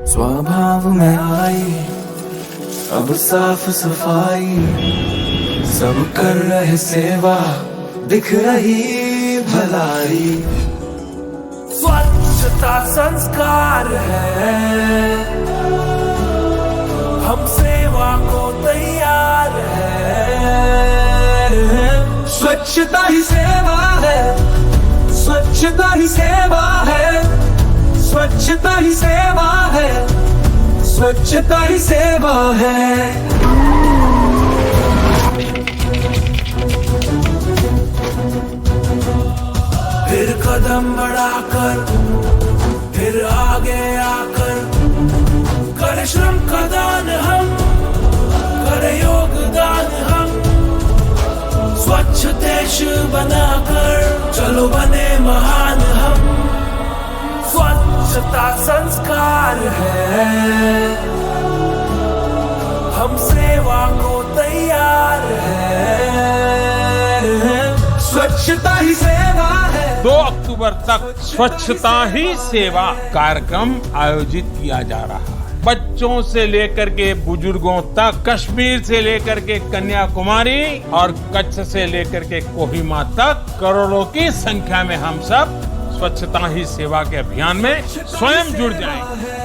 स्वभाव में आई अब साफ सफाई, सब कर रहे सेवा, दिख रही भलाई। स्वच्छता संस्कार है, हम सेवा को तैयार है। स्वच्छता ही सेवा है, स्वच्छता ही सेवा है, स्वच्छता ही सेवा है, स्वच्छता ही सेवा है। फिर कदम बढ़ाकर, फिर आगे आकर, करे श्रम का दान हम, करे योगदान हम। स्वच्छ देश बनाकर चलो बने महान हम। स्वच्छता संस्कार है, हम सेवा को तैयार है। स्वच्छता ही सेवा है। 2 अक्टूबर तक स्वच्छता ही सेवा कार्यक्रम आयोजित किया जा रहा है। बच्चों से लेकर के बुजुर्गों तक, कश्मीर से लेकर के कन्याकुमारी और कच्छ से लेकर के कोहिमा तक करोड़ों की संख्या में हम सब स्वच्छता ही सेवा के अभियान में स्वयं जुड़ जाएंगे।